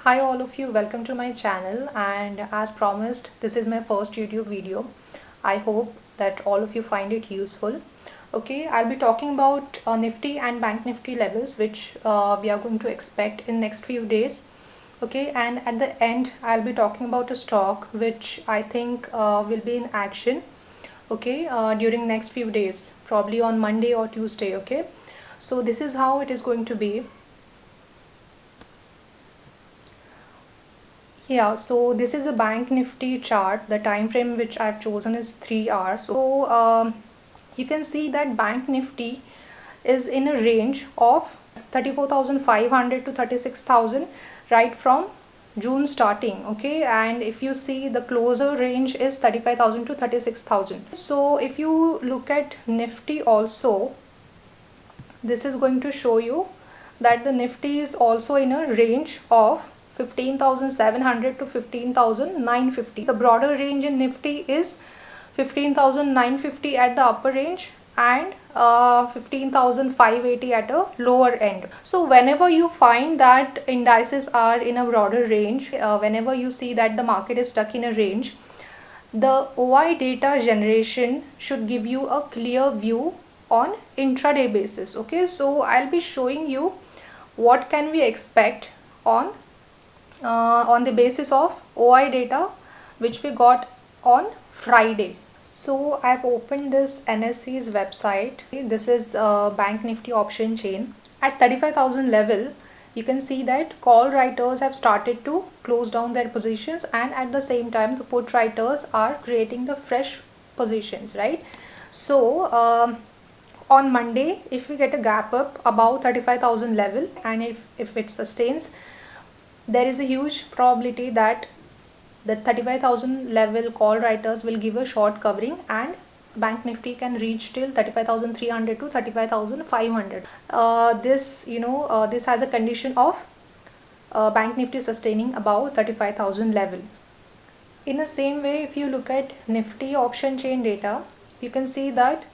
Hi all of you, welcome to my channel, and as promised this is my first YouTube video. I hope that all of you find it useful. Okay, I'll be talking about Nifty and Bank Nifty levels which we are going to expect in next few days. Okay, and at the end I'll be talking about a stock which I think will be in action, okay, during next few days, probably on Monday or Tuesday. Okay, so this is how it is going to be. Yeah, so this is a Bank Nifty chart. The time frame which I've chosen is 3 hours. So you can see that Bank Nifty is in a range of 34,500 to 36,000 right from June starting. Okay, and if you see, the closer range is 35,000 to 36,000. So if you look at Nifty also, this is going to show you that the Nifty is also in a range of 15,700 to 15,950. The broader range in Nifty is 15,950 at the upper range and 15,580 at a lower end. So whenever you find that indices are in a broader range, whenever you see that the market is stuck in a range, the OI data generation should give you a clear view on intraday basis. Okay, so I'll be showing you what can we expect on the basis of OI data which we got on Friday. So I've opened this NSE's website. This is Bank Nifty option chain. At 35,000 level, you can see that call writers have started to close down their positions, and at the same time the put writers are creating the fresh positions, right? So on Monday, if we get a gap up above 35,000 level, and if it sustains, there is a huge probability that the 35,000 level call writers will give a short covering, and Bank Nifty can reach till 35,300 to 35,500. This has a condition of Bank Nifty sustaining above 35,000 level. In the same way, if you look at Nifty option chain data, you can see that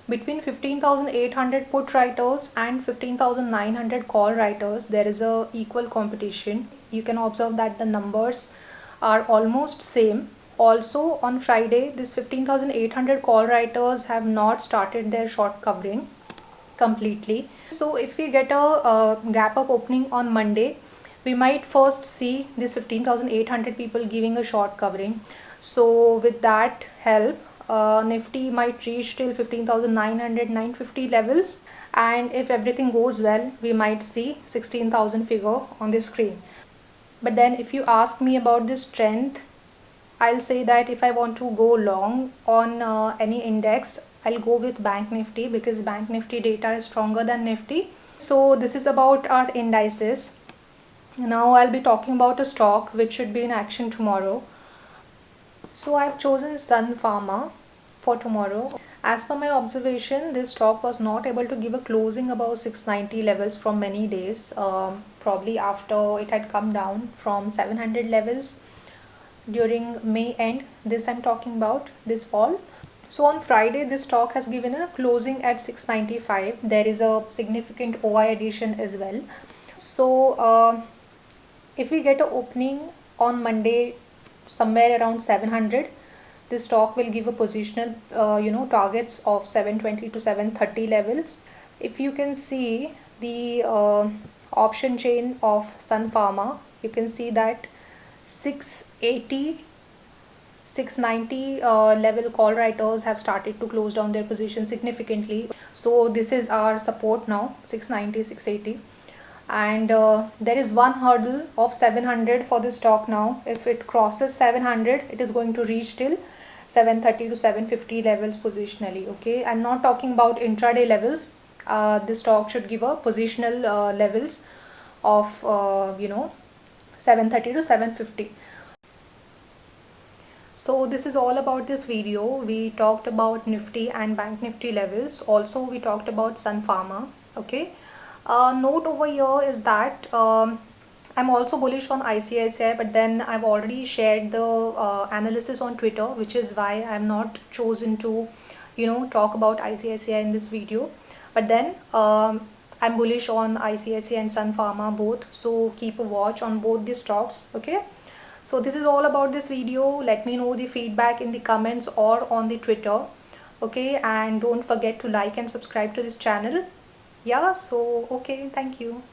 between 15,800 put writers and 15,900 call writers, there is a equal competition. You can observe that the numbers are almost same. Also on Friday, this 15,800 call writers have not started their short covering completely. So if we get a gap up opening on Monday, we might first see this 15,800 people giving a short covering. So with that help, Nifty might reach till 15,900, 950 levels, and if everything goes well, we might see 16,000 figure on the screen. But then if you ask me about the strength, I'll say that if I want to go long on any index, I'll go with Bank Nifty because Bank Nifty data is stronger than Nifty. So this is about our indices. Now I'll be talking about a stock which should be in action tomorrow. So I've chosen Sun Pharma for tomorrow. As per my observation, this stock was not able to give a closing above 690 levels from many days, probably after it had come down from 700 levels during May end. This I'm talking about, this fall. So on Friday, this stock has given a closing at 695. There is a significant OI addition as well. So if we get an opening on Monday somewhere around 700, this stock will give a positional targets of 720 to 730 levels. If you can see the option chain of Sun Pharma, you can see that 680 690 level call writers have started to close down their position significantly. So this is our support now, 690, 680, and there is one hurdle of 700 for this stock now. If it crosses 700, it is going to reach till 730 to 750 levels positionally. Okay, I'm not talking about intraday levels. This stock should give a positional levels of 730 to 750. So this is all about this video. We talked about Nifty and Bank Nifty levels. Also we talked about Sun Pharma. Okay, note over here is that I'm also bullish on ICICI, but then I've already shared the analysis on Twitter, which is why I'm not chosen to talk about ICICI in this video. But then I'm bullish on ICICI and Sun Pharma both, so keep a watch on both the stocks. Okay, so this is all about this video. Let me know the feedback in the comments or on the Twitter. Okay, and don't forget to like and subscribe to this channel. Yeah, so okay, thank you.